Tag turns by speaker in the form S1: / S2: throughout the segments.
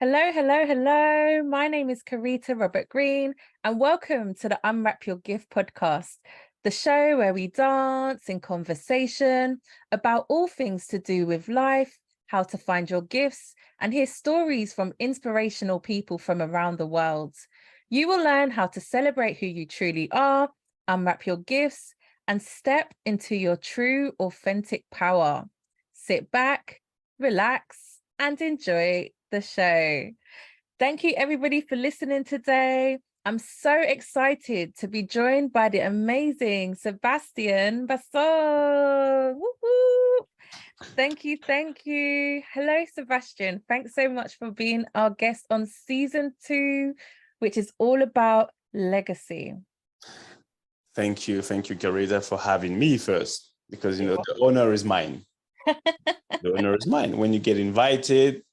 S1: Hello, hello, hello. My name is Karita Robert Green, and welcome to the Unwrap Your Gift podcast, the show where we dance in conversation about all things to do with life, how to find your gifts, and hear stories from inspirational people from around the world. You will learn how to celebrate who you truly are, unwrap your gifts, and step into your true, authentic power. Sit back, relax, and enjoy the show. Thank you, everybody, for listening today. I'm so excited to be joined by the amazing Sebastien Bassong. Woo-hoo. Thank you. Thank you. Hello, Sebastien. Thanks so much for being our guest on season 2, which is all about legacy.
S2: Thank you, Karita, for having me first, because the honor is mine. The honor is mine. When you get invited,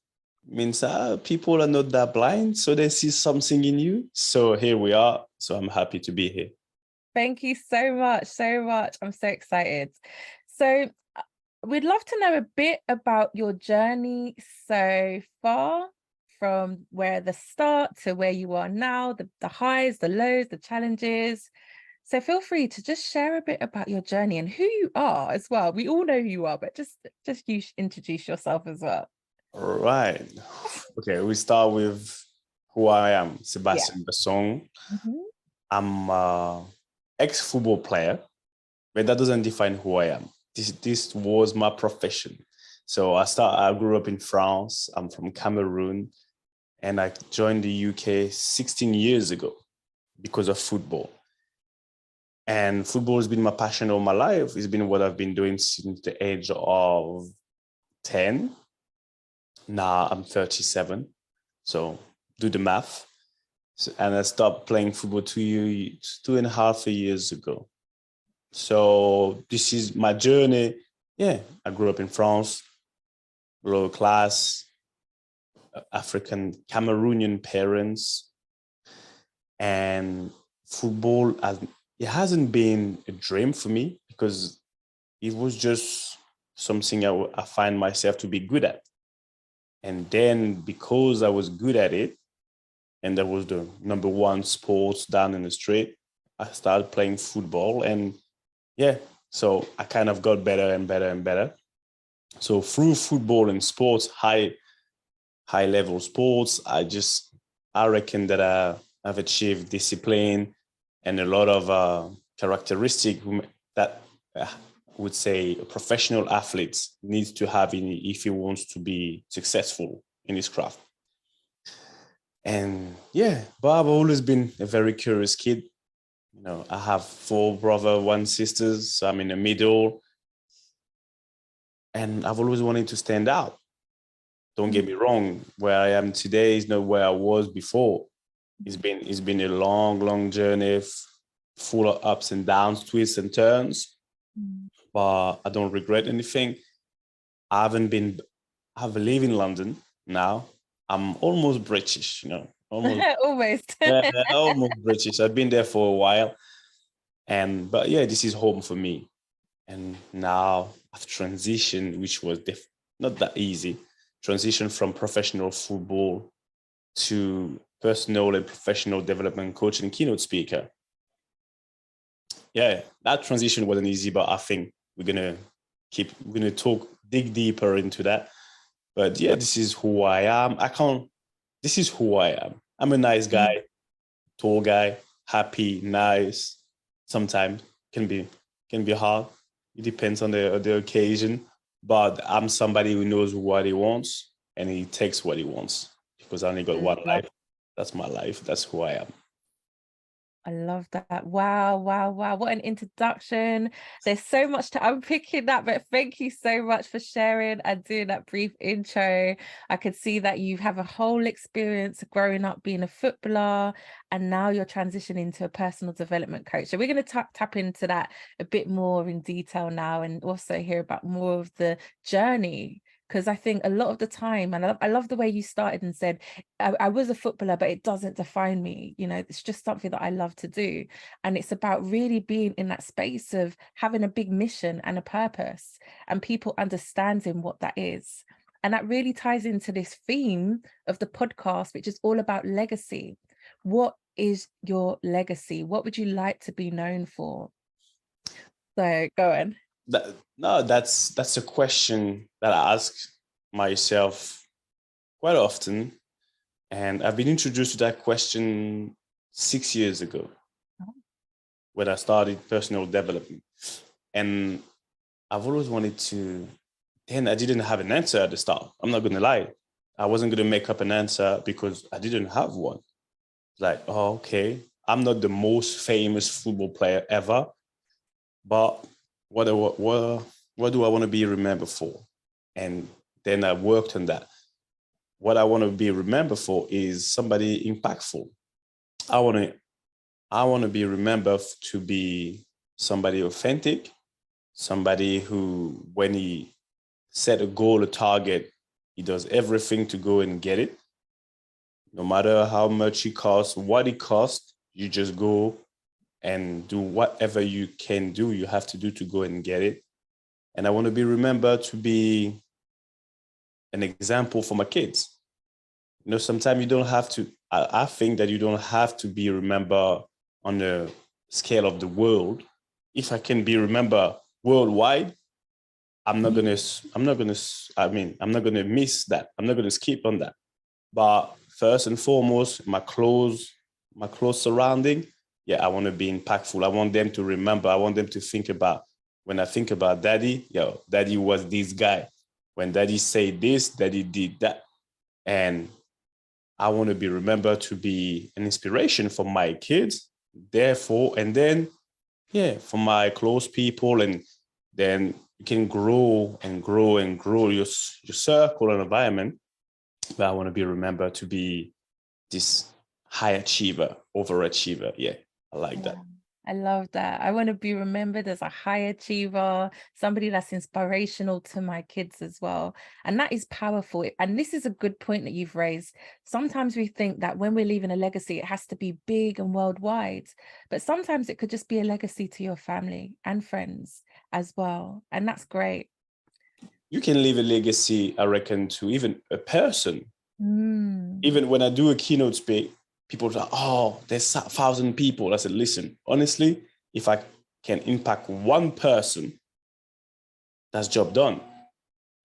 S2: means people are not that blind, so they see something in you. So here we are. So I'm happy to be here.
S1: Thank you so much, so much. I'm so excited. So we'd love to know a bit about your journey so far, from where the start to where you are now, the highs, the lows, the challenges. So feel free to just share a bit about your journey and who you are as well. We all know who you are, but just you introduce yourself as well.
S2: All right. Okay, we start with who I am, Sebastien Bassong.
S1: Mm-hmm.
S2: I'm an ex-football player, but that doesn't define who I am. This was my profession. So I grew up in France. I'm from Cameroon, and I joined the UK 16 years ago because of football. And football has been my passion all my life. It's been what I've been doing since the age of 10. Now I'm 37. So do the math. And I stopped playing football 2.5 years ago. So this is my journey. Yeah, I grew up in France, lower class, African Cameroonian parents. And football it hasn't been a dream for me, because it was just something I find myself to be good at. And then because I was good at it, and that was the number one sports down in the street, I started playing football. And yeah, so I kind of got better and better and better. So through football and sports, high level sports, I reckon that I've achieved discipline and a lot of characteristics that I would say a professional athlete needs to have if he wants to be successful in his craft. And yeah, but I've always been a very curious kid. I have 4 brothers, 1 sister, so I'm in the middle. And I've always wanted to stand out. Don't get me wrong, where I am today is not where I was before. It's been a long journey, full of ups and downs, twists and turns. But I don't regret anything. I live in London now. I'm almost British, almost.
S1: Almost.
S2: Yeah, almost British. I've been there for a while. But yeah, this is home for me. And now I've transitioned, which was not that easy. Transition from professional football to personal and professional development coach and keynote speaker. Yeah, that transition wasn't easy, but I think we're gonna dig deeper into that. But yeah, this is who I am. This is who I am. I'm a nice guy, tall guy, happy, nice. Sometimes can be hard. It depends on the occasion. But I'm somebody who knows what he wants, and he takes what he wants, because I only got one life. That's my life. That's who I am.
S1: I love that. Wow. What an introduction. There's so much to unpick in that, but thank you so much for sharing and doing that brief intro. I could see that you have a whole experience of growing up being a footballer, and now you're transitioning to a personal development coach. So we're going to tap into that a bit more in detail now, and also hear about more of the journey. Because I think a lot of the time, and I love the way you started and said, I was a footballer, but it doesn't define me. It's just something that I love to do. And it's about really being in that space of having a big mission and a purpose, and people understanding what that is. And that really ties into this theme of the podcast, which is all about legacy. What is your legacy? What would you like to be known for? So go on.
S2: That's a question that I ask myself quite often. And I've been introduced to that question 6 years ago when I started personal development. And I've always wanted to, then I didn't have an answer at the start. I'm not going to lie. I wasn't going to make up an answer because I didn't have one. Like, oh, okay, I'm not the most famous football player ever, but what do I want to be remembered for? And then I worked on that. What I want to be remembered for is somebody impactful. I want to be remembered to be somebody authentic, somebody who, when he set a goal, a target, he does everything to go and get it. No matter how much it costs, what it costs, you just go and do whatever you can do, you have to do to go and get it. And I want to be remembered to be an example for my kids. Sometimes you don't have to, I think that you don't have to be remembered on the scale of the world. If I can be remembered worldwide, I'm not gonna miss that. I'm not gonna skip on that. But first and foremost, my close surrounding, I want to be impactful. I want them to remember. I want them to think about, when I think about daddy, daddy was this guy. When daddy said this, daddy did that. And I want to be remembered to be an inspiration for my kids, therefore, and then, for my close people. And then you can grow and grow and grow your circle and environment. But I want to be remembered to be this high achiever, overachiever. Yeah, I like that.
S1: I love that. I want to be remembered as a high achiever, somebody that's inspirational to my kids as well. And that is powerful. And this is a good point that you've raised. Sometimes we think that when we're leaving a legacy, it has to be big and worldwide. But sometimes it could just be a legacy to your family and friends as well. And that's great.
S2: You can leave a legacy, I reckon, to even a person. Even when I do a keynote speak, people are like, oh, there's 1,000 people. I said, listen, honestly, if I can impact one person, that's job done.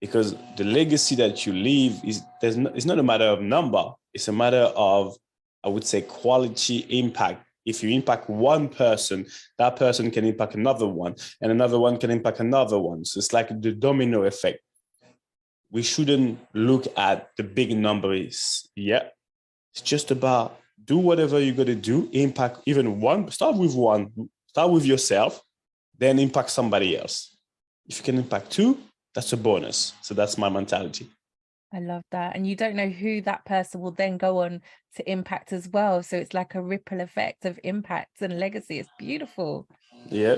S2: Because the legacy that you leave it's not a matter of number. It's a matter of, I would say, quality impact. If you impact one person, that person can impact another one, and another one can impact another one. So it's like the domino effect. We shouldn't look at the big numbers yet. It's just about do whatever you got to do, impact even one, start with yourself, then impact somebody else. If you can impact two, that's a bonus. So that's my mentality.
S1: I love that. And you don't know who that person will then go on to impact as well. So it's like a ripple effect of impact and legacy. It's beautiful.
S2: Yeah.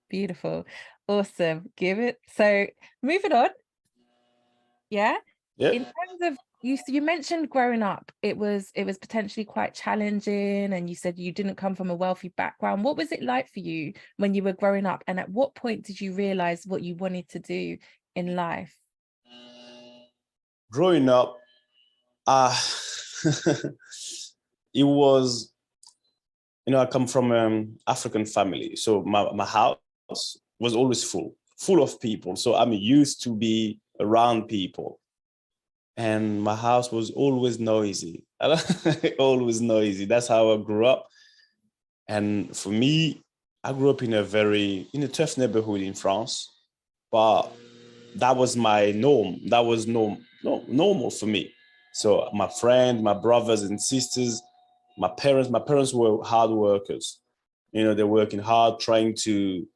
S1: Beautiful. Awesome. Give it. So moving on. Yeah.
S2: Yeah.
S1: In terms of you mentioned growing up, it was potentially quite challenging, and you said you didn't come from a wealthy background. What was it like for you when you were growing up, and at what point did you realize what you wanted to do in life?
S2: Growing up, it was, I come from African family, so my house was always full of people. So I'm used to be around people. And my house was always noisy, always noisy. That's how I grew up. And for me, I grew up in a tough neighborhood in France, but that was my norm. That was normal for me. So my friends, my brothers and sisters, my parents were hard workers. They're working hard, trying to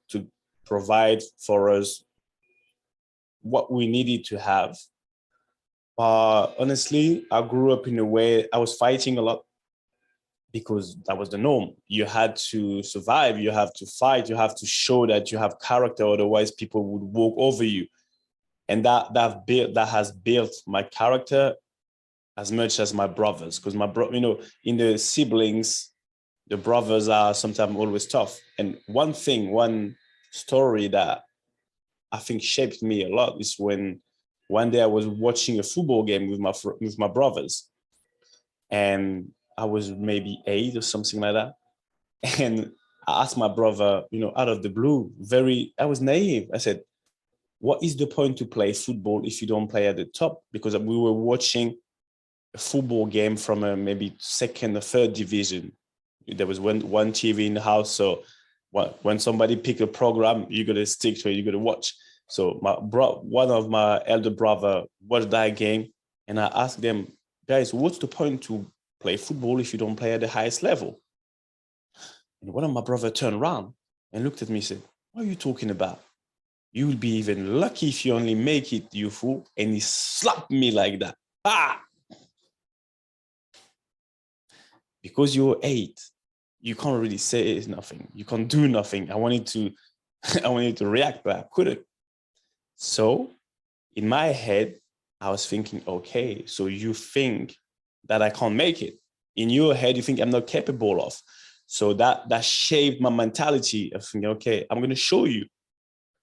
S2: provide for us what we needed to have. Honestly, I grew up in a way I was fighting a lot because that was the norm. You had to survive, you have to fight, you have to show that you have character, otherwise people would walk over you. And that has built my character as much as my brothers, because in the siblings, the brothers are sometimes always tough. And one story that I think shaped me a lot is when one day I was watching a football game with my brothers, and I was maybe 8 or something like that. And I asked my brother, out of the blue, I was naive. I said, what is the point to play football if you don't play at the top? Because we were watching a football game from a maybe second or third division. There was one TV in the house. So when somebody pick a program, you got to stick to it, you got to watch. So one of my elder brother watched that game, and I asked them, guys, what's the point to play football if you don't play at the highest level? And one of my brother turned around and looked at me and said, what are you talking about? You will be even lucky if you only make it, you fool. And he slapped me like that. Ah! Because you're 8, you can't really say nothing. You can't do nothing. I wanted to react, but I couldn't. So in my head, I was thinking, okay, so you think that I can't make it. In your head, you think I'm not capable of. So that shaped my mentality of thinking, okay, I'm going to show you.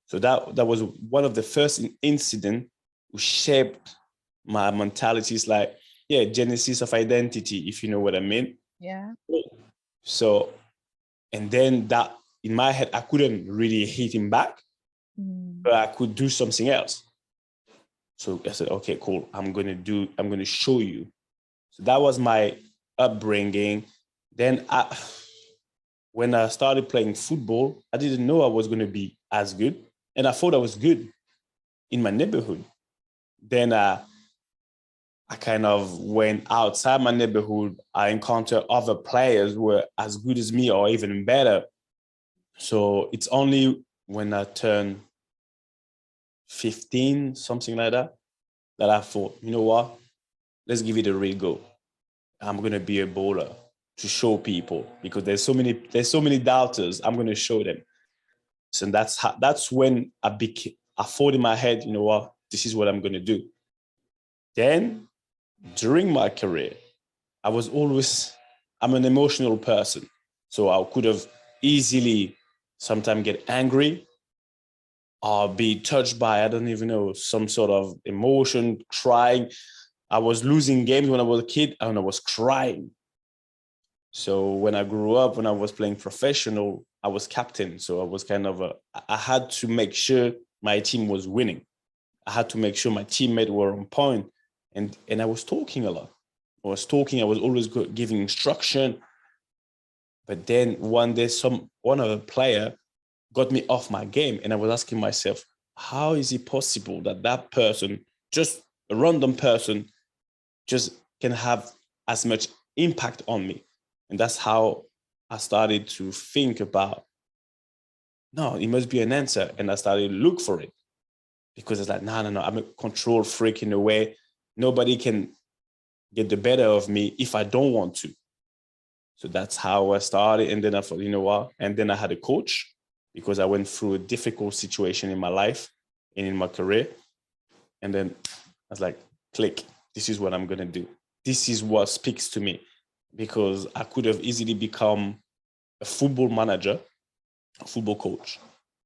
S2: So that was one of the first incident who shaped my mentality. It's like, genesis of identity, if you know what I mean.
S1: Yeah.
S2: So, and then that in my head, I couldn't really hit him back, but I could do something else. So I said, okay, cool. I'm going to show you. So that was my upbringing. Then when I started playing football, I didn't know I was going to be as good. And I thought I was good in my neighborhood. Then I kind of went outside my neighborhood. I encountered other players who were as good as me or even better. So it's only when I turned 15, something like that, that I thought, you know what? Let's give it a real go. I'm going to be a bowler to show people, because there's so many doubters. I'm going to show them. So that's when I thought in my head, you know what, this is what I'm going to do. Then during my career, I'm an emotional person. So I could have easily sometimes get angry or be touched by, I don't even know, some sort of emotion, crying. I was losing games when I was a kid and I was crying. So when I grew up, when I was playing professional, I was captain. So I was I had to make sure my team was winning. I had to make sure my teammates were on point. And I was talking a lot. I was always giving instruction. But then one day, one other player got me off my game. And I was asking myself, how is it possible that person, just a random person, just can have as much impact on me? And that's how I started to think about, no, it must be an answer. And I started to look for it, because it's like, no, I'm a control freak in a way. Nobody can get the better of me if I don't want to. So that's how I started. And then I thought, you know what? And then I had a coach, because I went through a difficult situation in my life and in my career. And then I was like, click, this is what I'm going to do. This is what speaks to me, because I could have easily become a football manager, a football coach,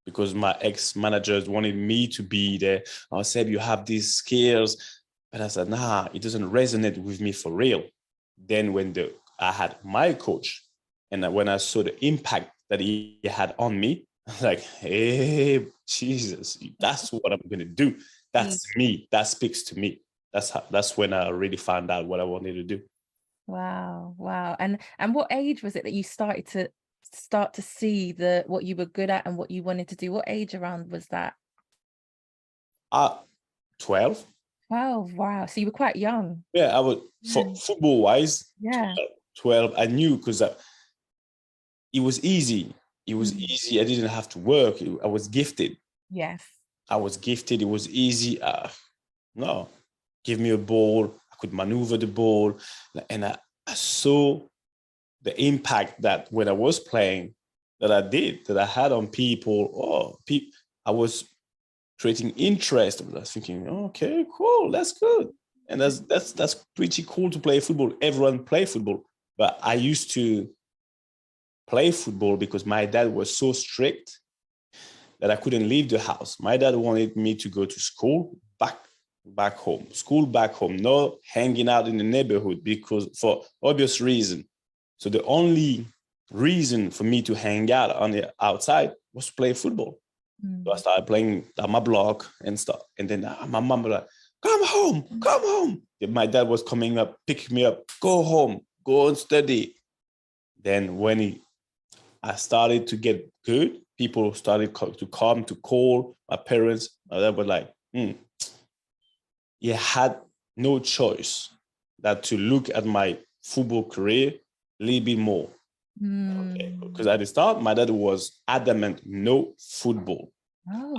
S2: because my ex-managers wanted me to be there. I said, you have these skills. But I said, nah, it doesn't resonate with me for real. Then when I had my coach, and when I saw the impact that he had on me, I was like, hey, Jesus, that's what I'm going to do. That's me. That speaks to me. That's when I really found out what I wanted to do.
S1: Wow. And what age was it that you started to see what you were good at and what you wanted to do? What age around was that?
S2: 12.
S1: 12. Wow. So you were quite young.
S2: Yeah, I was, football wise,
S1: Yeah.
S2: 12. I knew, because it was easy. It was easy. I didn't have to work. I was gifted.
S1: Yes.
S2: I was gifted. It was easy. No, give me a ball. I could maneuver the ball. And I saw the impact that when I was playing, that I had on people. I was creating interest. I was thinking, okay, cool, that's good. And that's pretty cool to play football. Everyone play football. But I used to play football because my dad was so strict that I couldn't leave the house. My dad wanted me to go to school back back home, school back home, no hanging out in the neighborhood because for obvious reason. So the only reason for me to hang out on the outside was to play football. So I started playing at my block and stuff. And then my mom was like, come home, come home. My dad was coming up, pick me up, go home, go and study. Then when I started to get good, people started to come to call my parents. My dad was like, he had no choice that to look at my football career a little bit more. Okay. Because at the start, my dad was adamant, no football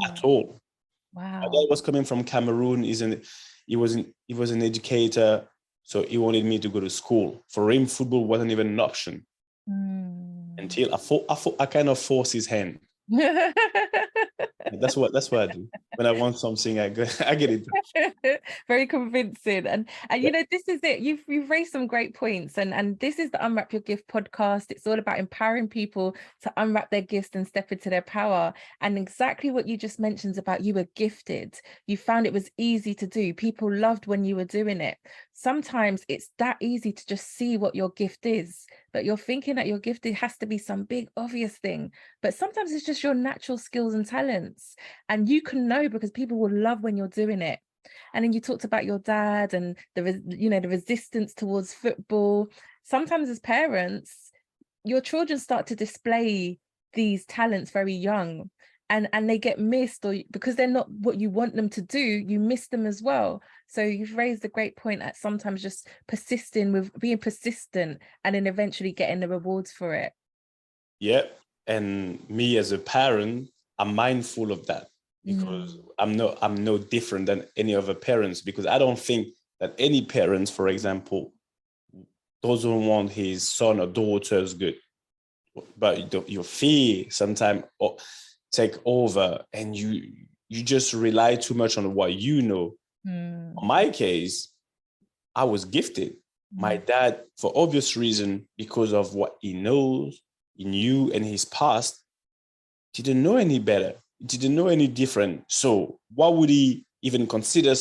S2: at all.
S1: Wow.
S2: My dad was coming from Cameroon. He was an educator, so he wanted me to go to school. For him, football wasn't even an option until I kind of forced his hand. That's what I do. When I want something, I get it.
S1: Very convincing. And you know, this is it. You've raised some great points. And this is the Unwrap Your Gift podcast. It's all about empowering people to unwrap their gifts and step into their power. And exactly what you just mentioned about you were gifted. You found it was easy to do. People loved when you were doing it. Sometimes it's that easy to just see what your gift is, but you're thinking that your gift, it has to be some big obvious thing. But sometimes it's just your natural skills and talents. And you can know because people will love when you're doing it. And then you talked about your dad and the resistance towards football. Sometimes as parents, your children start to display these talents very young, and they get missed, or because they're not what you want them to do, you miss them as well. So you've raised a great point at sometimes just being persistent and then eventually getting the rewards for it.
S2: Yeah. And me as a parent, I'm mindful of that because I'm no different than any other parents, because I don't think that any parents, for example, doesn't want his son or daughter's good. But your fear sometimes take over and you just rely too much on what you know. In my case, I was gifted. My dad, for obvious reason, because of what he knows, he knew in his past, didn't know any better, didn't know any different. So why would he even consider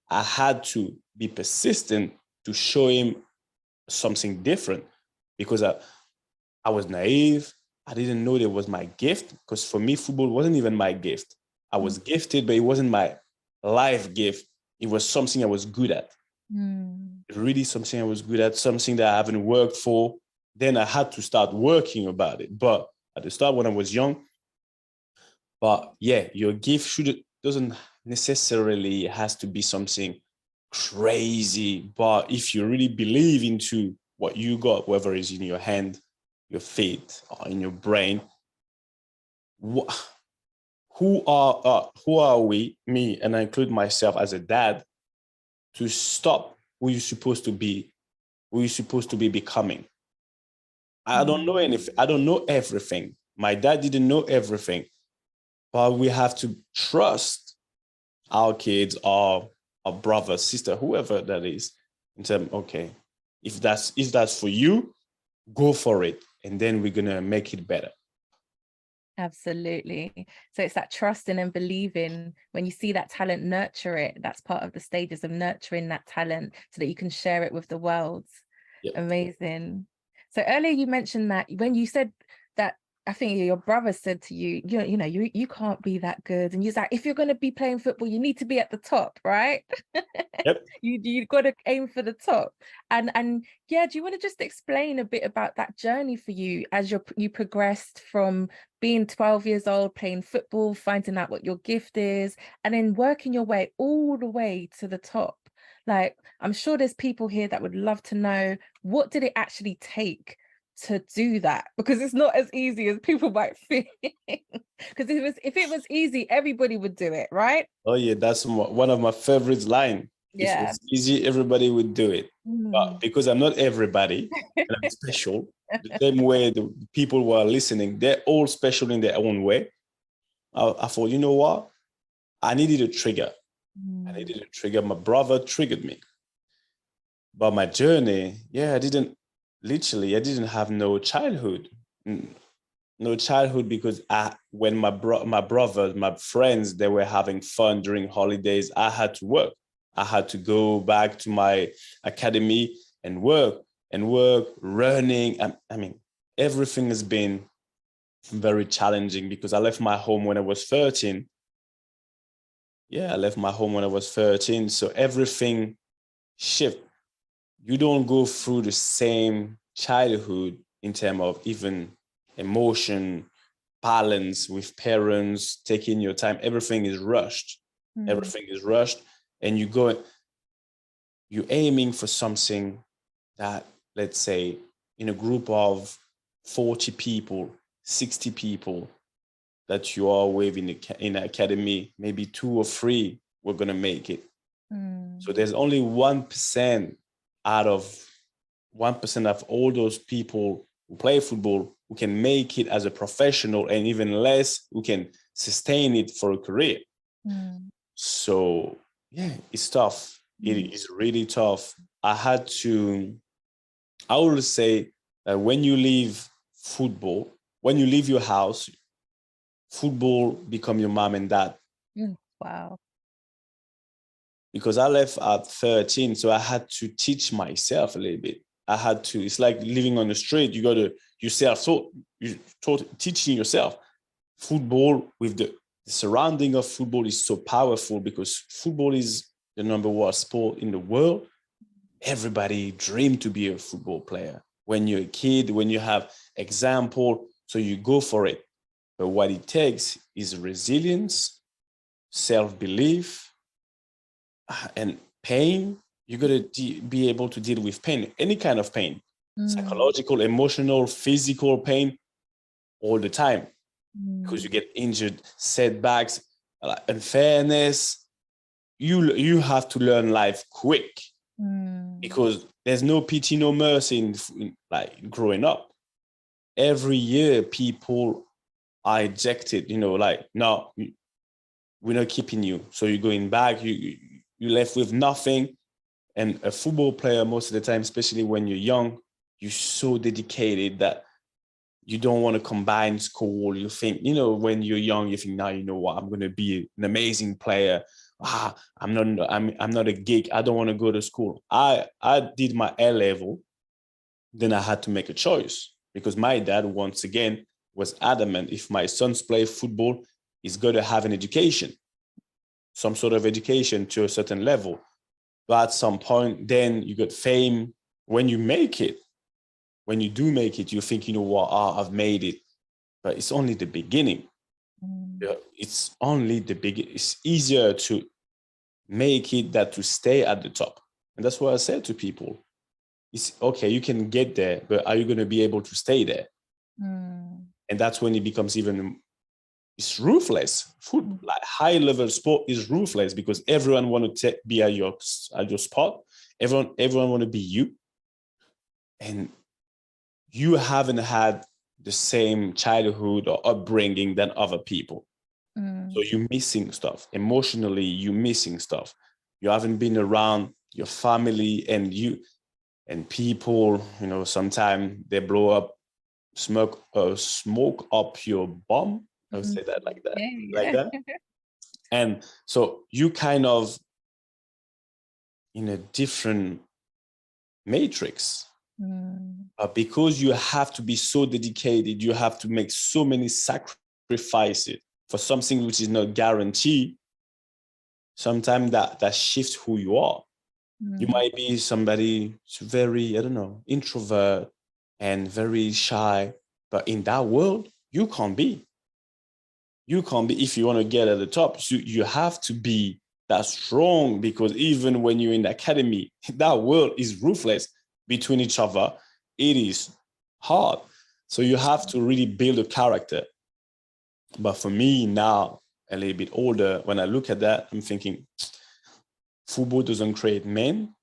S2: I had to be persistent to show him something different, because I was naive. I didn't know that was my gift, because for me, football wasn't even my gift. I was gifted, but it wasn't my life gift. It was something I was good at. Really something I was good at, something that I haven't worked for. Then I had to start working about it. But at the start, when I was young, but yeah, your gift doesn't necessarily has to be something crazy. But if you really believe into what you got, whether it's in your hand, your feet, or in your brain, who are we, me, and I include myself as a dad, to stop who you're supposed to be, who you're supposed to be becoming? I don't know anything. I don't know everything. My dad didn't know everything, but we have to trust our kids, our brother, sister, whoever that is, and say, okay, if that's for you, go for it, and then we're gonna make it better.
S1: Absolutely. So it's that trusting and believing. When you see that talent, nurture it. That's part of the stages of nurturing that talent so that you can share it with the world. Yep. Amazing. So earlier you mentioned that when you said that, I think your brother said to you, you can't be that good. And you're like, if you're going to be playing football, you need to be at the top, right?
S2: Yep.
S1: You got to aim for the top. And yeah, do you want to just explain a bit about that journey for you as you progressed from being 12 years old, playing football, finding out what your gift is, and then working your way all the way to the top? Like, I'm sure there's people here that would love to know, what did it actually take to do that? Because it's not as easy as people might think. Because if it was easy, everybody would do it, right?
S2: Oh yeah, that's one of my favorite lines.
S1: Yeah.
S2: If it's easy, everybody would do it. But because I'm not everybody, and I'm special, the same way the people who are listening, they're all special in their own way. I thought, you know what? I needed a trigger. I needed a trigger. My brother triggered me. But my journey, I didn't have no childhood. No childhood, because when my brothers, my friends, they were having fun during holidays, I had to work. I had to go back to my academy and work, running. I mean, everything has been very challenging because I left my home when I was 13. Yeah, I left my home when I was 13. So everything shift. You don't go through the same childhood in terms of even emotion, balance with parents, taking your time. Everything is rushed. Everything is rushed. And you're aiming for something that, let's say, in a group of 40 people, 60 people that you are with in an academy, maybe 2 or 3 were going to make it. So there's only 1% out of 1% of all those people who play football who can make it as a professional, and even less who can sustain it for a career. So yeah, it's tough. It is really tough. I always say that when you leave football, when you leave your house, football become your mom and dad.
S1: Wow.
S2: Because I left at 13, so I had to teach myself a little bit. It's like living on the street. You got to teaching yourself. Football with the surrounding of football is so powerful because football is the number 1 sport in the world. Everybody dream to be a football player. When you're a kid, when you have example, so you go for it. But what it takes is resilience, self-belief, and pain. You got to be able to deal with pain, any kind of pain, psychological, emotional, physical pain, all the time, because you get injured, setbacks, unfairness. You have to learn life quick because there's no pity, no mercy in like growing up. Every year, people are ejected. Like, no, we're not keeping you. So you're going back. You're left with nothing. And a football player, most of the time, especially when you're young, you're so dedicated that you don't want to combine school. You think, when you're young, you think, now, you know what, I'm going to be an amazing player. I'm not a geek. I don't want to go to school. I did my A level. Then I had to make a choice because my dad, once again, was adamant. If my sons play football, he's got to have an education, some sort of education to a certain level. But at some point, then you get fame. When you make it, when you do make it, you think, you know what, I've made it. But it's only the beginning. It's only the beginning. It's easier to make it than to stay at the top. And that's what I said to people. It's okay, you can get there, but are you going to be able to stay there? And that's when it becomes it's ruthless. Food, like high level sport, is ruthless because everyone want to be at your spot. Everyone want to be you, and you haven't had the same childhood or upbringing than other people. So you're missing stuff emotionally. You're missing stuff. You haven't been around your family and people. Sometimes they blow up, smoke up your bum. I would say that like that, like that. And so you kind of in a different matrix. Because you have to be so dedicated, you have to make so many sacrifices for something which is not guaranteed. Sometimes that shifts who you are. You might be somebody very, I don't know, introvert and very shy, but in that world, you can't be. You can't be if you want to get at the top. So you have to be that strong because even when you're in the academy, that world is ruthless between each other. It is hard. So you have to really build a character. But for me now, a little bit older, when I look at that, I'm thinking, football doesn't create men.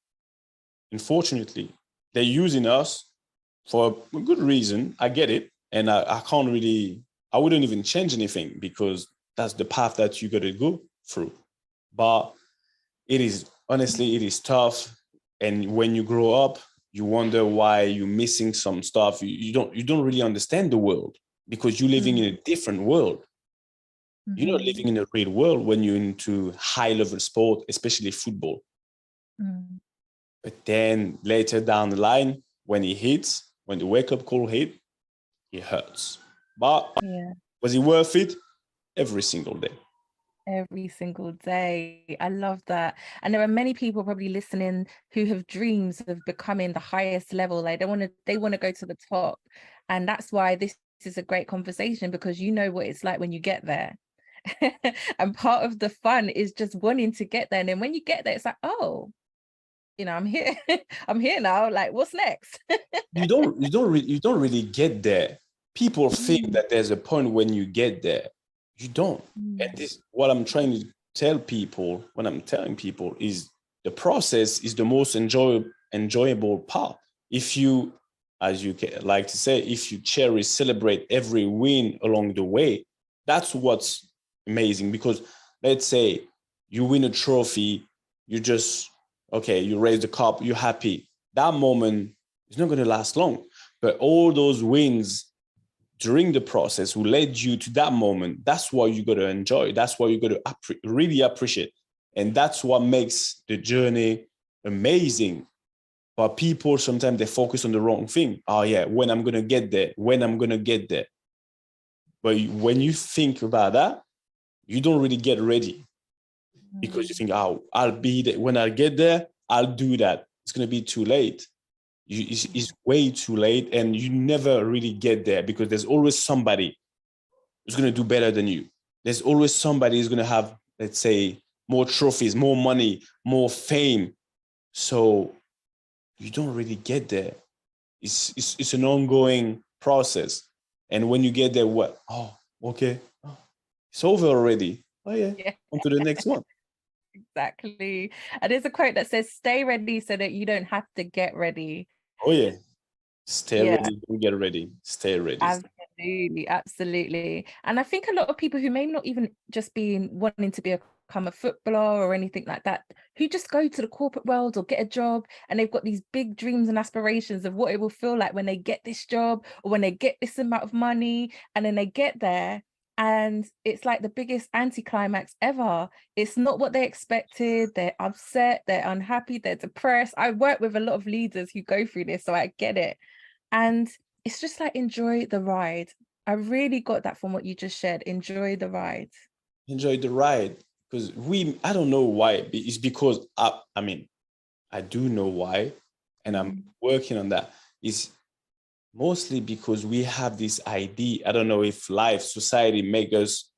S2: Unfortunately, they're using us for a good reason. I get it. And I wouldn't even change anything because that's the path that you got to go through. But honestly, it is tough. And when you grow up, you wonder why you're missing some stuff. You don't really understand the world because you're living in a different world. You're not living in a real world when you're into high level sport, especially football.
S1: Mm.
S2: But then later down the line, when the wake-up call hit, it hurts. But
S1: Yeah.
S2: was it worth it? Every single day.
S1: Every single day. I love that. And there are many people probably listening who have dreams of becoming the highest level. Like they want to go to the top. And that's why this is a great conversation, because you know what it's like when you get there. And part of the fun is just wanting to get there. And then when you get there, it's like, oh, I'm here. I'm here now. Like, what's next?
S2: You don't really get there. People think
S1: Mm,
S2: that there's a point when you get there. You don't. And
S1: mm,
S2: this what I'm trying to tell people when I'm telling people is the process is the most enjoyable part. If you, as you like to say, if you cherish, celebrate every win along the way, that's what's amazing. Because let's say you win a trophy, you just okay, you raise the cup, you're happy. That moment is not going to last long. But all those wins during the process who led you to that moment, that's what you got to enjoy. That's what you got to really appreciate. And that's what makes the journey amazing. But people sometimes they focus on the wrong thing. Oh yeah, when I'm gonna get there, when I'm gonna get there. But when you think about that, you don't really get ready because you
S1: mm.
S2: think, oh, I'll be there. When I get there, I'll do that. It's gonna be too late. It's way too late, and you never really get there because there's always somebody who's going to do better than you. There's always somebody who's going to have, let's say, more trophies, more money, more fame. So you don't really get there. It's an ongoing process. And when you get there, what? Oh, okay. Oh, it's over already. Oh, yeah.
S1: Yeah,
S2: On to the next one.
S1: exactly. And there's a quote that says, stay ready so that you don't have to get ready.
S2: Oh, yeah. Stay
S1: Yeah.
S2: ready. Don't get ready. Stay ready.
S1: Absolutely, absolutely. And I think a lot of people who may not even just be wanting to become a footballer or anything like that, who just go to the corporate world or get a job, and they've got these big dreams and aspirations of what it will feel like when they get this job or when they get this amount of money, and then they get there and it's like the biggest anticlimax ever. It's not what they expected. They're upset, they're unhappy, they're depressed. I work with a lot of leaders who go through this, so I get it. And it's just like, enjoy the ride. I really got that from what you just shared. Enjoy the ride.
S2: Enjoy the ride. Because I don't know why. It's because, I mean, I do know why, and I'm
S1: Mm,
S2: working on that. Is mostly because we have this idea. I don't know if life, society make us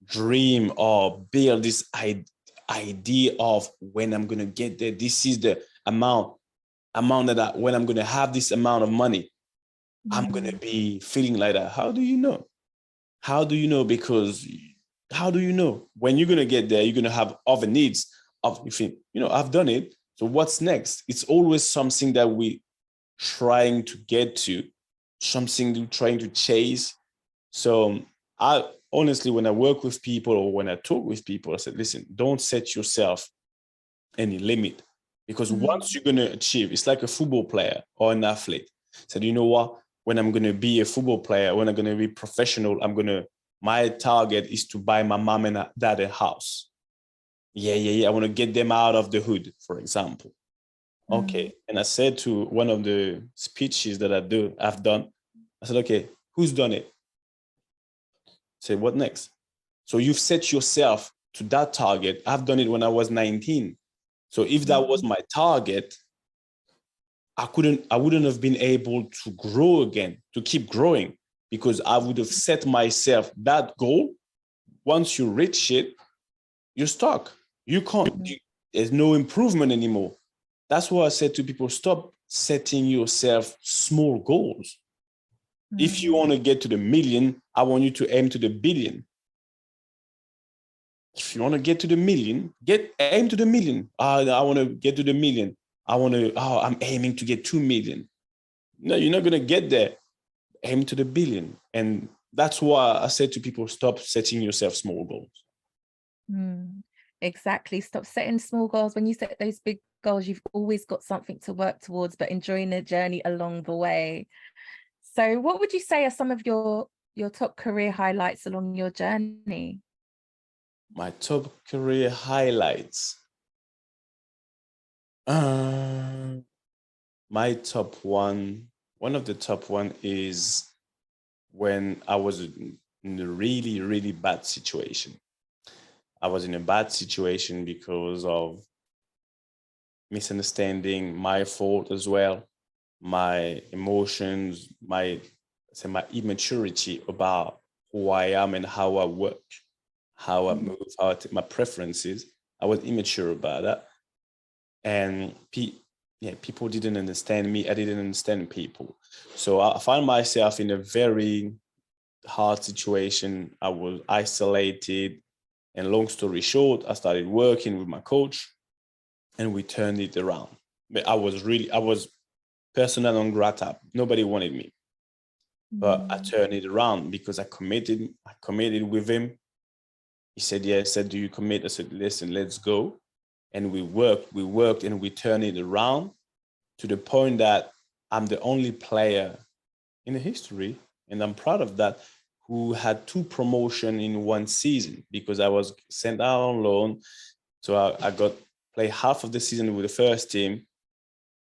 S2: dream or build this idea of when I'm gonna get there. This is the amount that when I'm gonna have this amount of money, I'm gonna
S1: mm,
S2: be feeling like that. How do you know? How do you know? Because how do you know when you're gonna get there? You're gonna have other needs. Of you think, I've done it. So what's next? It's always something that we trying to get to, something to trying to chase. So I honestly, when I work with people or when I talk with people, I said, listen, don't set yourself any limit because once
S1: mm,
S2: you're going to achieve, it's like a football player or an athlete. Said, you know what? When I'm going to be a football player, when I'm going to be professional, my target is to buy my mom and dad a house. Yeah. I want to get them out of the hood, for example.
S1: mm,
S2: Okay. And I said to one of the speeches that I've done, I said, okay, who's done it? Say, what next? So you've set yourself to that target. I've done it when I was 19. So if that was
S1: mm,
S2: my target, I wouldn't have been able to grow again, to keep growing, because I would have set myself that goal. Once you reach it, you're stuck. You can't,
S1: mm,
S2: there's no improvement anymore. That's why I said to people, stop setting yourself small goals. If you
S1: mm,
S2: want to get to the million, I want you to aim to the billion. If you want to get to the million, aim to the million. I want to get to the million. I'm aiming to get 2 million. No, you're not going to get there. Aim to the billion. And that's why I said to people, stop setting yourself small goals.
S1: mm. Exactly. Stop setting small goals. When you set those big goals, you've always got something to work towards, but enjoying the journey along the way. So what would you say are some of your top career highlights along your journey?
S2: My top career highlights. Uh, my top one of the top one is when I was in a really, really bad situation. I was in a bad situation because of misunderstanding, my fault as well, my emotions, my immaturity about who I am and how I work, how I move, how I take my preferences. I was immature about that, and people didn't understand me. I didn't understand people, so I found myself in a very hard situation. I was isolated, and long story short, I started working with my coach, and we turned it around. But I was persona non grata. Nobody wanted me, but I turned it around because I committed. I committed with him. He said, "Yeah." I said, "Do you commit?" I said, "Listen, let's go." And we worked, and we turned it around to the point that I'm the only player in the history, and I'm proud of that, who had two promotion in one season because I was sent out on loan. So I got play half of the season with the first team.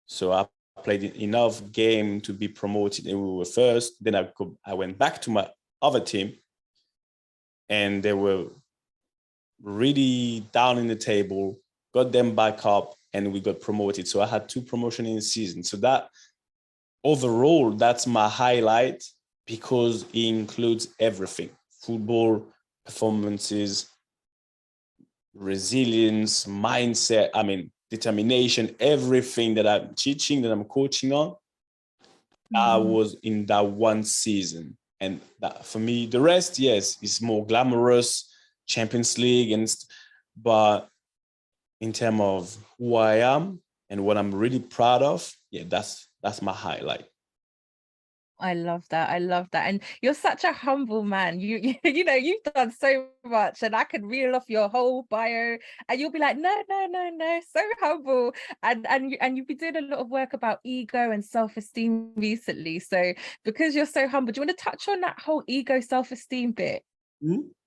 S2: So I played enough game to be promoted, and we were first. Then I went back to my other team, and they were really down in the table, got them back up, and we got promoted. So I had two promotion in the season. So that overall, that's my highlight because it includes everything: football, performances, resilience, mindset, determination, everything that I'm teaching, that I'm coaching on. I was in that one season. And that, for me, the rest, yes, is more glamorous, Champions League, but in terms of who I am and what I'm really proud of, yeah, that's my highlight.
S1: I love that. I love that. And you're such a humble man. You know, you've done so much, and I could reel off your whole bio, and you'll be like, no, no, no, no, so humble. And you've been doing a lot of work about ego and self-esteem recently. So because you're so humble, do you want to touch on that whole ego self-esteem bit?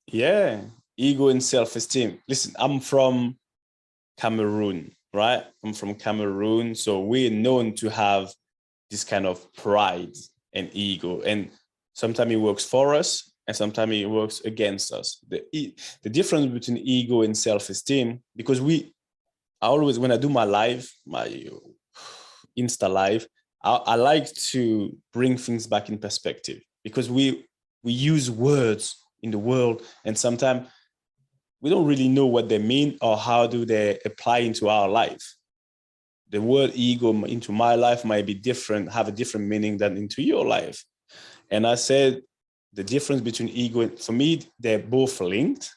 S2: Yeah, ego and self-esteem. Listen, I'm from Cameroon, right? I'm from Cameroon, so we're known to have this kind of pride and ego, and sometimes it works for us, and sometimes it works against us. The difference between ego and self-esteem, because I always, when I do my live, my Insta live, I like to bring things back in perspective because we use words in the world, and sometimes we don't really know what they mean or how do they apply into our life. The word ego into my life might be different, have a different meaning than into your life. And I said the difference between ego and, for me, they're both linked.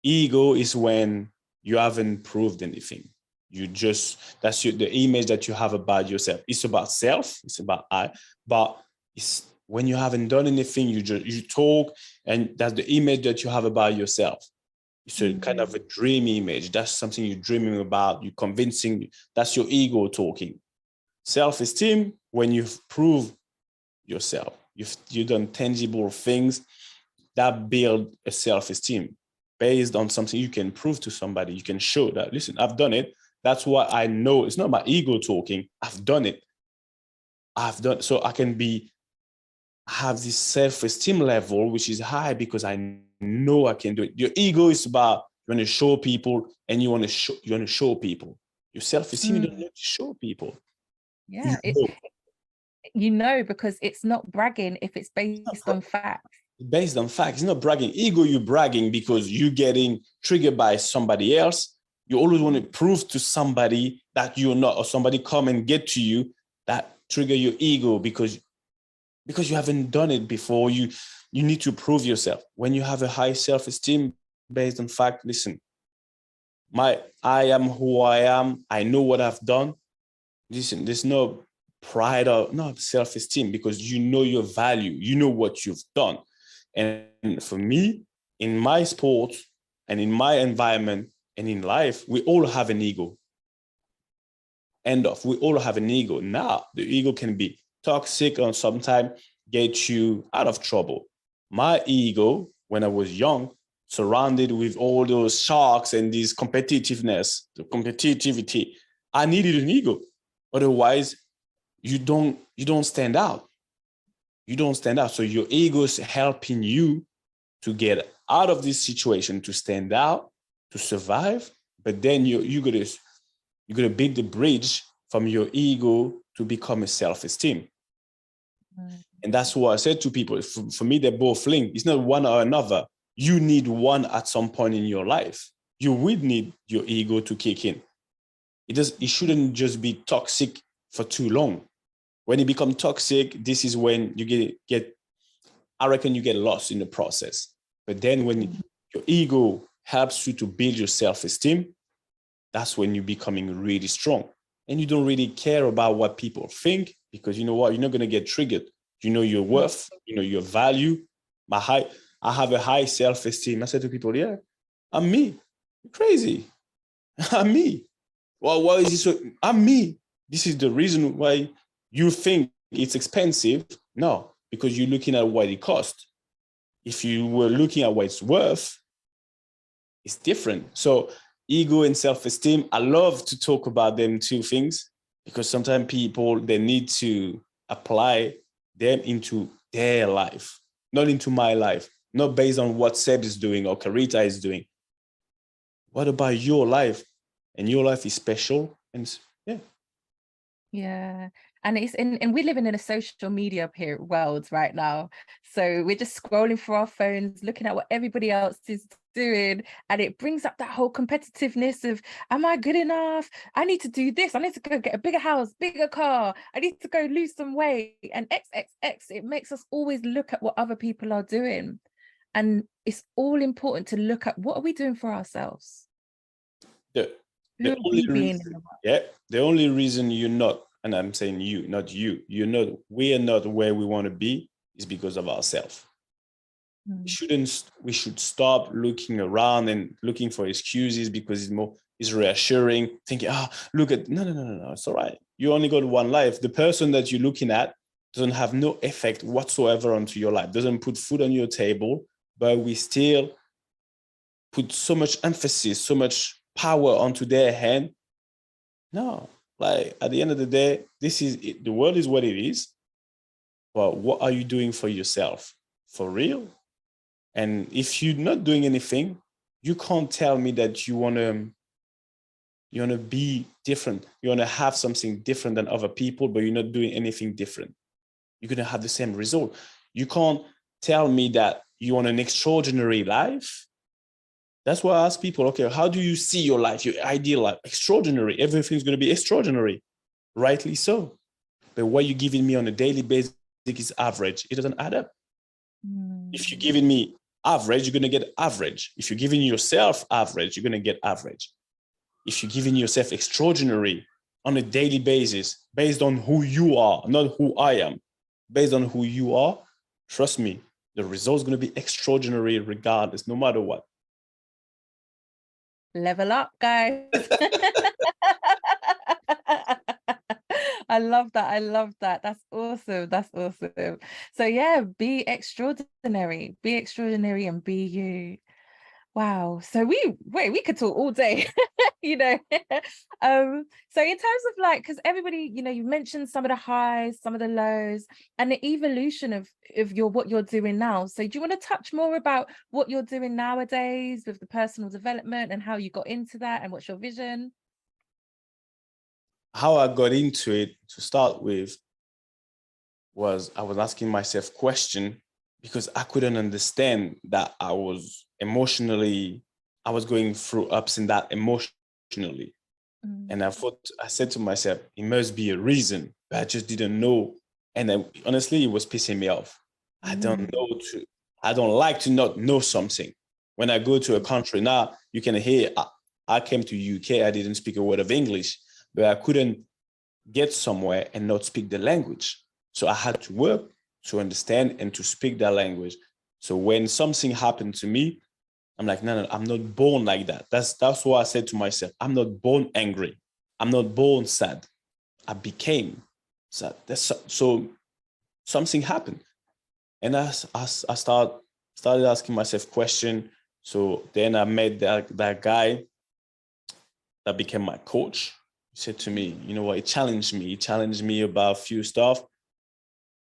S2: Ego is when you haven't proved anything. The image that you have about yourself. It's about self, it's about I, but it's when you haven't done anything, you talk, and that's the image that you have about yourself. It's a kind of a dream image. That's something you're dreaming about, you're convincing, that's your ego talking. Self-esteem, when you've proved yourself, you've done tangible things that build a self-esteem based on something you can prove to somebody. You can show that, listen, I've done it. That's what I know. It's not my ego talking. I've done it. So I can have this self-esteem level, which is high because I know I can do it. Your ego is about, you want to show people, and you want to show people. Your self-esteem, you don't need to show people. You
S1: Yeah,
S2: know.
S1: because it's not bragging if it's based on facts.
S2: Based on facts. It's not bragging. Ego, you're bragging because you're getting triggered by somebody else. You always want to prove to somebody that you're not, or somebody come and get to you, that trigger your ego because you haven't done it before. You need to prove yourself. When you have a high self-esteem based on fact, listen, I am who I am. I know what I've done. Listen, there's no pride or no self-esteem because you know your value. You know what you've done. And for me, in my sport and in my environment and in life, we all have an ego. End of. We all have an ego. Now, the ego can be toxic or sometimes get you out of trouble. My ego, when I was young, surrounded with all those sharks and this competitiveness, the competitivity, I needed an ego. Otherwise, you don't stand out. You don't stand out. So your ego is helping you to get out of this situation, to stand out, to survive. But then you're gonna build the bridge from your ego to become a self-esteem. And that's what I said to people. For me, they're both linked. It's not one or another. You need one at some point in your life. You would need your ego to kick in. It shouldn't just be toxic for too long. When it becomes toxic, this is when you get I reckon you get lost in the process. But then when your ego helps you to build your self-esteem, that's when you're becoming really strong. And you don't really care about what people think, because you know what? You're not going to get triggered. You know your worth, you know your value. I have a high self-esteem. I said to people, yeah, I'm me. You're crazy. I'm me. Well, why is it so? I'm me. This is the reason why you think it's expensive. No, because you're looking at what it costs. If you were looking at what it's worth, it's different. So ego and self-esteem, I love to talk about them two things, because sometimes people, they need to apply them into their life, not into my life, not based on what Seb is doing or Carita is doing. What about your life? And your life is special. And yeah.
S1: Yeah. And we're living in a social media world right now. So we're just scrolling through our phones, looking at what everybody else is doing. And it brings up that whole competitiveness of, am I good enough? I need to do this. I need to go get a bigger house, bigger car. I need to go lose some weight. And XXX, it makes us always look at what other people are doing. And it's all important to look at, what are we doing for ourselves?
S2: The only reason you're not, and I'm saying you, not you, we are not where we want to be, is because of ourselves. We should stop looking around and looking for excuses, because it's reassuring, thinking, look at, no, it's all right. You only got one life. The person that you're looking at doesn't have no effect whatsoever onto your life, doesn't put food on your table, but we still put so much emphasis, so much power onto their hand. No, like at the end of the day, the world is what it is. But what are you doing for yourself? For real? And if you're not doing anything, you can't tell me that you wanna be different. You wanna have something different than other people, but you're not doing anything different. You're gonna have the same result. You can't tell me that you want an extraordinary life. That's why I ask people, okay, how do you see your life, your ideal life? Extraordinary. Everything's going to be extraordinary. Rightly so. But what you're giving me on a daily basis is average. It doesn't add up. If you're giving me average, you're going to get average. If you're giving yourself average, you're going to get average. If you're giving yourself extraordinary on a daily basis, based on who you are, not who I am, based on who you are, trust me, the result's going to be extraordinary regardless, no matter what.
S1: Level up, guys. I love that. That's awesome. So yeah, be extraordinary and be you. Wow. So we could talk all day. you know. So in terms of like, because everybody, you mentioned some of the highs, some of the lows, and the evolution of what you're doing now. So do you want to touch more about what you're doing nowadays with the personal development and how you got into that and what's your vision?
S2: How I got into it, to start with, was I was asking myself question, because I couldn't understand that I was going through ups and downs emotionally. And I said to myself, it must be a reason, but I just didn't know. And then, honestly, it was pissing me off. I don't like to not know something. When I go to a country now, you can hear, I came to UK, I didn't speak a word of English, but I couldn't get somewhere and not speak the language. So I had to work to understand and to speak that language. So when something happened to me, I'm like, no, I'm not born like that. That's what I said to myself. I'm not born angry. I'm not born sad. I became sad. So something happened. And I started asking myself questions. So then I met that guy that became my coach. He said to me, you know what? He challenged me. He challenged me about a few stuff.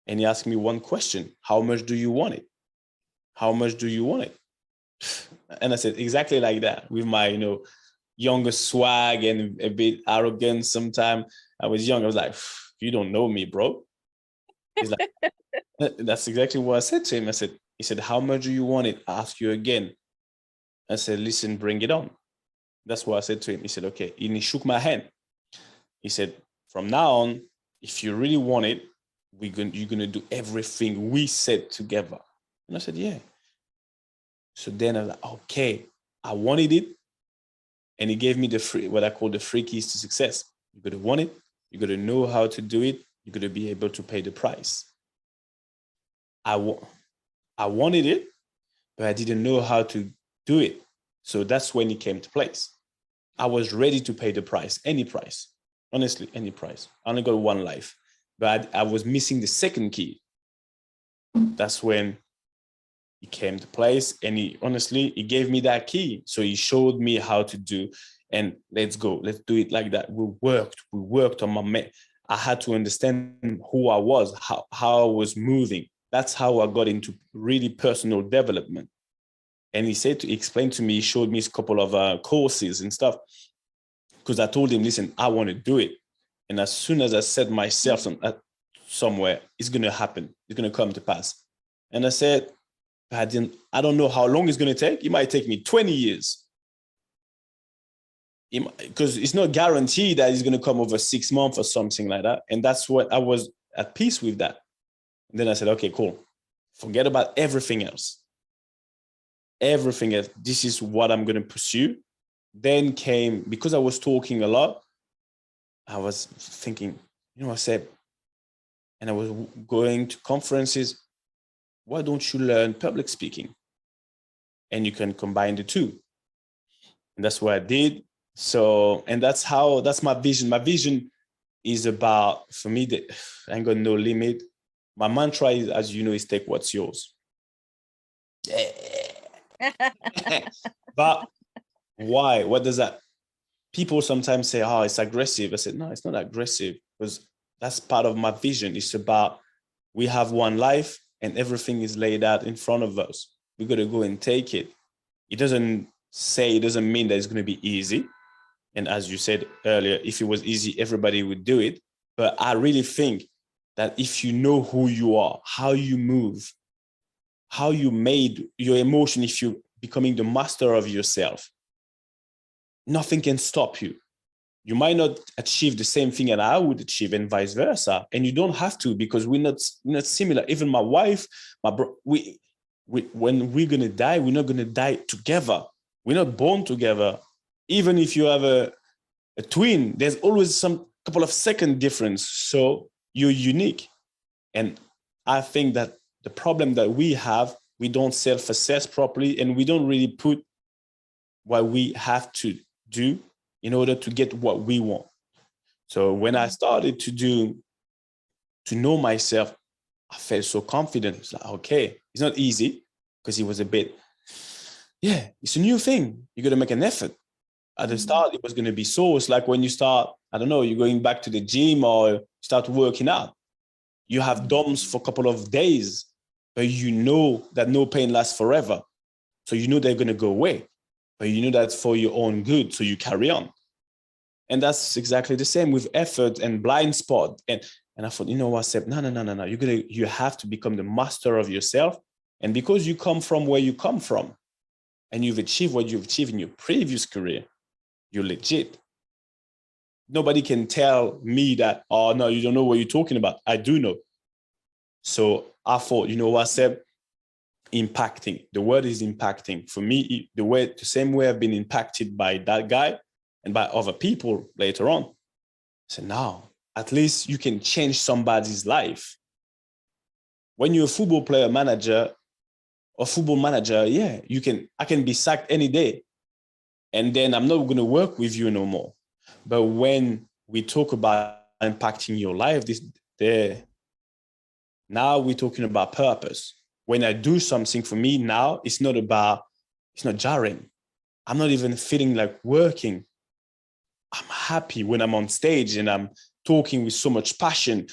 S2: And he asked me one question: how much do you want it? How much do you want it? And I said, exactly like that, with my, younger swag and a bit arrogant sometimes. I was young. I was like, you don't know me, bro. He's like, that's exactly what I said to him. He said, how much do you want it? I ask you again. I said, listen, bring it on. That's what I said to him. He said, okay. And he shook my hand. He said, from now on, if you really want it, you're going to do everything we said together. And I said, yeah. So then I was like, okay, I wanted it. And he gave me what I call the free keys to success. You got to want it. You got to know how to do it. You got to be able to pay the price. I wanted it, but I didn't know how to do it. So that's when it came to place. I was ready to pay the price, any price. Honestly, any price. I only got one life, but I was missing the second key. That's when it came to place, and he gave me that key. So he showed me how to do, and let's go. Let's do it like that. We worked on my I had to understand who I was, how I was moving. That's how I got into really personal development. And he explained to me, he showed me a couple of courses and stuff, because I told him, listen, I want to do it. And as soon as I set myself somewhere, it's going to happen. It's going to come to pass. And I said, I don't know how long it's going to take. It might take me 20 years. Because it's not guaranteed that it's going to come over 6 months or something like that. And that's what I was at peace with that. And then I said, okay, cool. Forget about everything else. Everything else. This is what I'm going to pursue. Then came, because I was talking a lot, I was thinking, I said, and I was going to conferences, why don't you learn public speaking? And you can combine the two. And that's what I did. So, and that's my vision. My vision is about, for me, I ain't got no limit. My mantra is, as you know, is take what's yours. But why? What does that? People sometimes say, oh, it's aggressive. I said, no, it's not aggressive, because that's part of my vision. It's about, we have one life and everything is laid out in front of us. We got to go and take it. It doesn't mean that it's going to be easy. And as you said earlier, if it was easy, everybody would do it. But I really think that if you know who you are, how you move, how you made your emotion, if you're becoming the master of yourself, nothing can stop you. You might not achieve the same thing that I would achieve, and vice versa. And you don't have to, because we're not similar. Even my wife, when we're going to die, we're not going to die together. We're not born together. Even if you have a twin, there's always some couple of second difference. So you're unique. And I think that the problem that we have, we don't self-assess properly, and we don't really put what we have to do in order to get what we want. So when I started to know myself, I felt so confident. It's like, okay, it's not easy, because it was a bit, it's a new thing. You got to make an effort. At the start, it was going to be sore. It's like when you start, I don't know, you're going back to the gym or start working out. You have DOMs for a couple of days, but you know that no pain lasts forever. So you know they're going to go away, but you know that's for your own good. So you carry on. And that's exactly the same with effort and blind spot. And I thought, I said, no. You have to become the master of yourself. And because you come from where you come from, and you've achieved what you've achieved in your previous career, you're legit. Nobody can tell me that, oh, no, you don't know what you're talking about. I do know. So I thought, I said, impacting. The word is impacting. For me, the same way I've been impacted by that guy and by other people later on. So now, at least you can change somebody's life. When you're a football manager, I can be sacked any day. And then I'm not going to work with you no more. But when we talk about impacting your life, now we're talking about purpose. When I do something, for me now, it's not jarring. I'm not even feeling like working. I'm happy when I'm on stage and I'm talking with so much passion.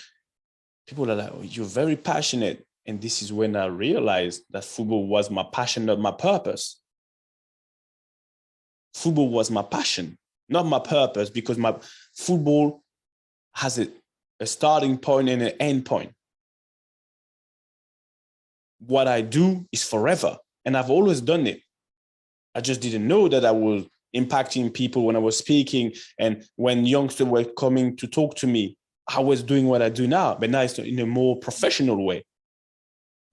S2: People are like, oh, you're very passionate. And this is when I realized that football was my passion, not my purpose. Football was my passion, not my purpose, because my football has a starting point and an end point. What I do is forever, and I've always done it. I just didn't know that I was impacting people when I was speaking, and when youngsters were coming to talk to me, I was doing what I do now, but now it's in a more professional way.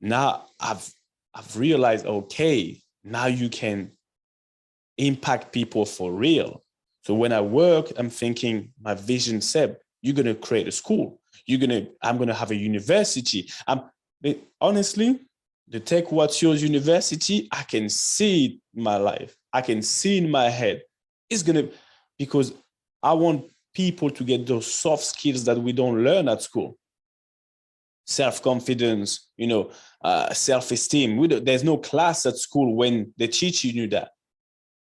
S2: Now I've realized, okay, now you can impact people for real. So when I work, I'm thinking my vision, Seb, you're going to create a school. I'm going to have a university. Honestly, the Take What's Yours University, I can see in my life. I can see in my head. It's going to, because I want people to get those soft skills that we don't learn at school. Self-confidence, self-esteem. There's no class at school when they teach you that.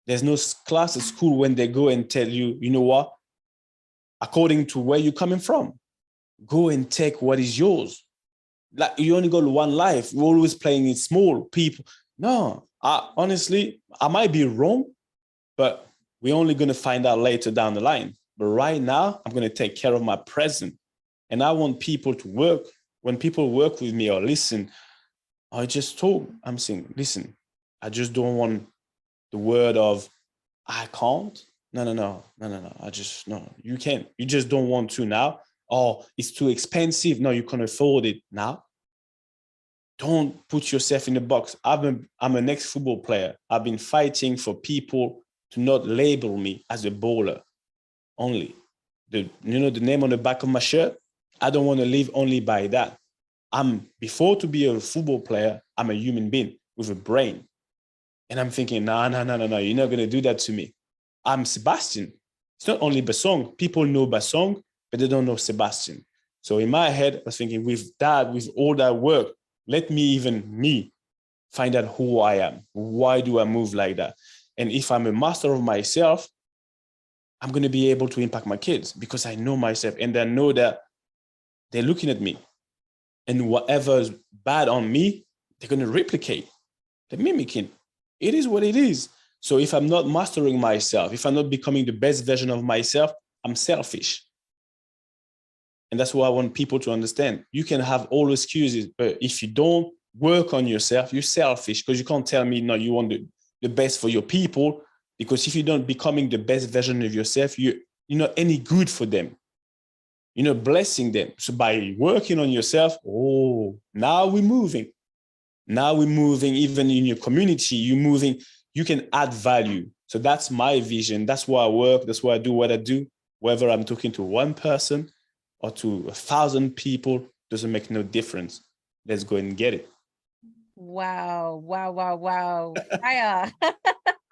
S2: There's no class at school when they go and tell you, you know what, according to where you're coming from, go and take what is yours. Like, you only got one life. We're always playing it small. People, no, honestly, I might be wrong, but we're only going to find out later down the line. But right now, I'm going to take care of my present. And I want people to work. When people work with me or listen, I just talk. I'm saying, listen, I just don't want the word of, I can't. No. You can't. You just don't want to now. Oh, it's too expensive. No, you can afford it now. Don't put yourself in the box. I'm an ex-football player. I've been fighting for people to not label me as a baller only. The name on the back of my shirt, I don't want to live only by that. Before to be a football player, I'm a human being with a brain. And I'm thinking, no, you're not going to do that to me. I'm Sebastien. It's not only Bassong. People know Bassong, but they don't know Sebastien. So in my head, I was thinking, with all that work, let me find out who I am. Why do I move like that? And if I'm a master of myself, I'm going to be able to impact my kids because I know myself and I know that they're looking at me. And whatever's bad on me, they're going to replicate. They're mimicking. It is what it is. So if I'm not mastering myself, if I'm not becoming the best version of myself, I'm selfish. And that's what I want people to understand. You can have all excuses, but if you don't work on yourself, you're selfish, because you can't tell me, no, you want the best for your people, because if you're not becoming the best version of yourself, you're not any good for them. You're not blessing them. So by working on yourself, now we're moving. Now we're moving. Even in your community, you're moving. You can add value. So that's my vision. That's why I work. That's why I do what I do. Whether I'm talking to one person or to 1,000 people, doesn't make no difference. Let's go and get it.
S1: Wow.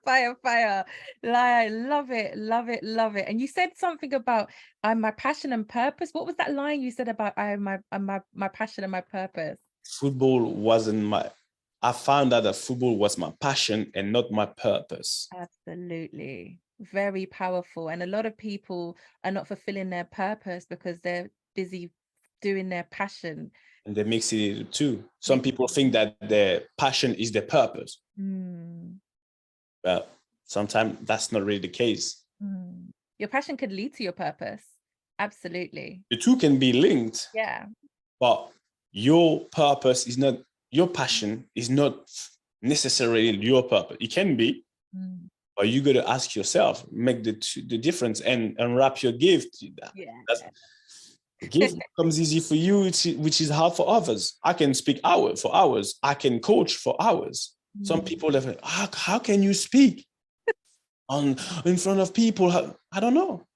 S1: Fire. Fire. I love it. And you said something about my passion and purpose. What was that line you said about my passion and my purpose?
S2: Football wasn't I found out that football was my passion and not my purpose.
S1: Absolutely. Very powerful. And a lot of people are not fulfilling their purpose because they're busy doing their passion.
S2: And they mix it too. Some people think that their passion is their purpose. But sometimes that's not really the case.
S1: Your passion could lead to your purpose. Absolutely.
S2: The two can be linked.
S1: Yeah.
S2: But your purpose is not, your passion is not necessarily your purpose. It can be, but you got to ask yourself, make the difference and unwrap your gift.
S1: Yeah.
S2: The gift comes easy for you, which is hard for others. I can speak for hours. I can coach for hours. Some people have, how can you speak in front of people? I don't know.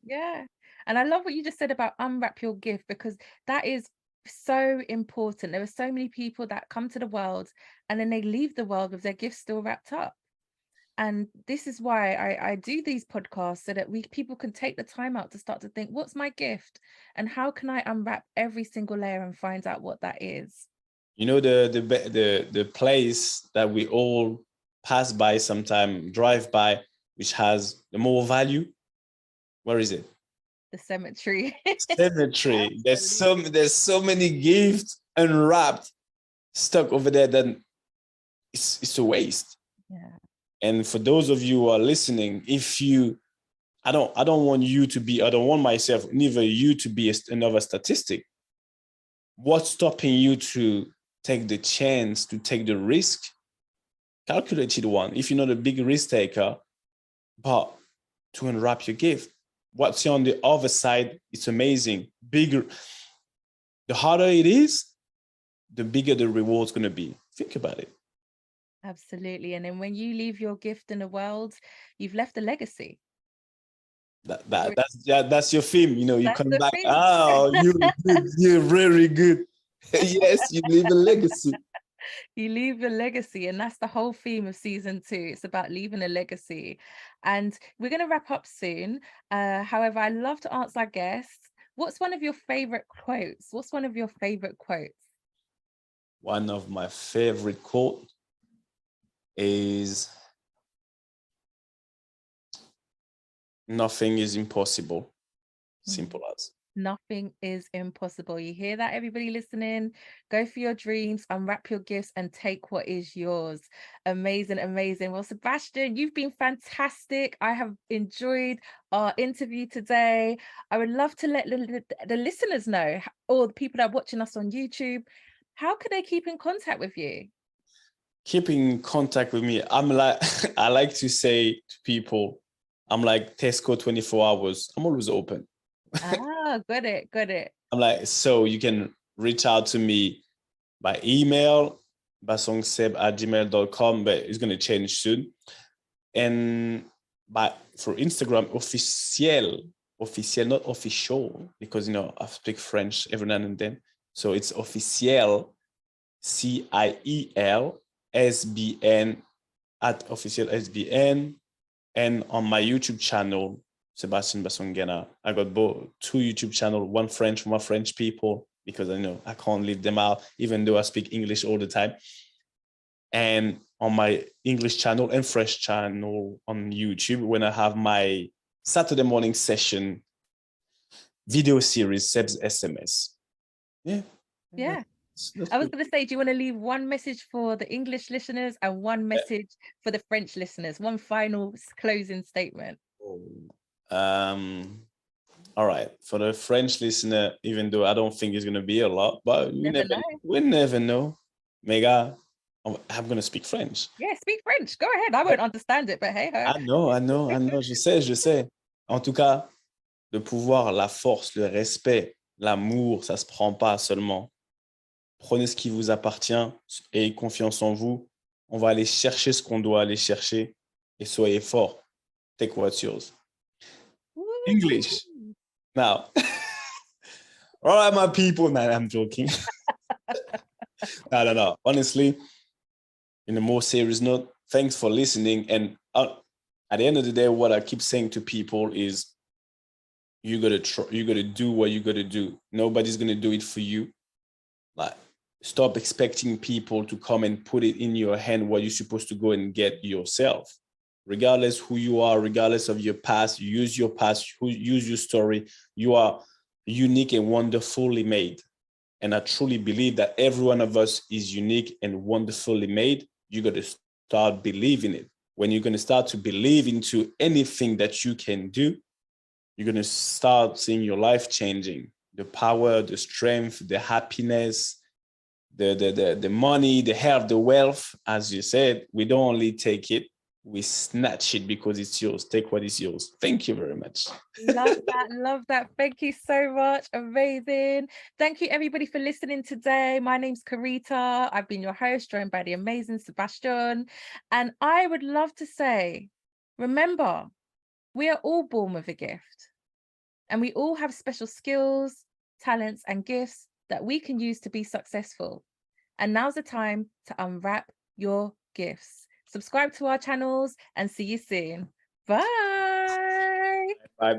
S1: Yeah. And I love what you just said about unwrap your gift, because that is so important. There are so many people that come to the world and then they leave the world with their gifts still wrapped up. And this is why I do these podcasts, so that people can take the time out to start to think, what's my gift and how can I unwrap every single layer and find out what that is?
S2: You know, the place that we all pass by sometime, drive by, which has the more value, where is it?
S1: The cemetery.
S2: Cemetery. There's so many gifts unwrapped, stuck over there that it's a waste.
S1: Yeah.
S2: And for those of you who are listening, I don't want myself, neither you to be another statistic. What's stopping you to take the chance, to take the risk? Calculated one. If you're not a big risk taker, but to unwrap your gift, what's on the other side, it's amazing. Bigger, the harder it is, the bigger the reward's going to be. Think about it.
S1: Absolutely. And then when you leave your gift in the world, you've left a legacy.
S2: That's your theme. You know, you
S1: That's
S2: come
S1: the
S2: back.
S1: thing.
S2: Oh, you're very good. Yes, you leave a legacy.
S1: You leave a legacy, and that's the whole theme of season 2. It's about leaving a legacy. And we're going to wrap up soon. However, I love to ask our guests, what's one of your favorite quotes? What's one of your favorite quotes?
S2: One of my favorite quotes is, nothing is impossible. Simple as.
S1: Nothing is impossible. You hear that, everybody listening? Go for your dreams, unwrap your gifts, and take what is yours. Amazing, amazing. Well, Sebastien, you've been fantastic. I have enjoyed our interview today. I would love to let the listeners know, or the people that are watching us on YouTube, how could they keep in contact with you?
S2: Keep in contact with me. I'm like, I like to say to people, I'm like Tesco 24 hours. I'm always open.
S1: Got it.
S2: I'm like, so you can reach out to me by email, bassongseb@gmail.com, but it's going to change soon. And for Instagram, officiel, not official, because, you know, I speak French every now and then. So it's officiel, CIEL, SBN, @officiel SBN. And on my YouTube channel, Sebastien Bassong, I got two YouTube channels, one French for my French people, because I know I can't leave them out, even though I speak English all the time. And on my English channel and French channel on YouTube, when I have my Saturday morning session video series, Seb's SMS. Yeah.
S1: I was going to say, do you want to leave one message for the English listeners and one message for the French listeners? One final closing statement.
S2: All right. For the French listener, even though I don't think it's going to be a lot, but we never know. Mega, I'm going to speak French.
S1: Yeah, speak French. Go ahead. I won't understand it, but hey ho.
S2: I know. Je sais. En tout cas, le pouvoir, la force, le respect, l'amour, ça se prend pas seulement. Prenez ce qui vous appartient, ayez confiance en vous. On va aller chercher ce qu'on doit aller chercher et soyez forts. Take what's yours. English. Now, all right, my people. Nah, I'm joking. No. Honestly, in a more serious note, thanks for listening. And at the end of the day, what I keep saying to people is, you gotta do what you gotta do. Nobody's gonna do it for you. Like, stop expecting people to come and put it in your hand what you're supposed to go and get yourself. Regardless who you are, regardless of your past, use your past, use your story. You are unique and wonderfully made. And I truly believe that every one of us is unique and wonderfully made. You got to start believing it. When you're going to start to believe into anything that you can do, you're going to start seeing your life changing. The power, the strength, the happiness, the money, the health, the wealth, as you said, we don't only take it, we snatch it because it's yours. Take what is yours. Thank you very much.
S1: Love that. Thank you so much. Amazing. Thank you, everybody, for listening today. My name's Carita. I've been your host, joined by the amazing Sebastien. And I would love to say, remember, we are all born with a gift. And we all have special skills, talents, and gifts that we can use to be successful. And now's the time to unwrap your gifts. Subscribe to our channels and see you soon. Bye.
S2: Bye.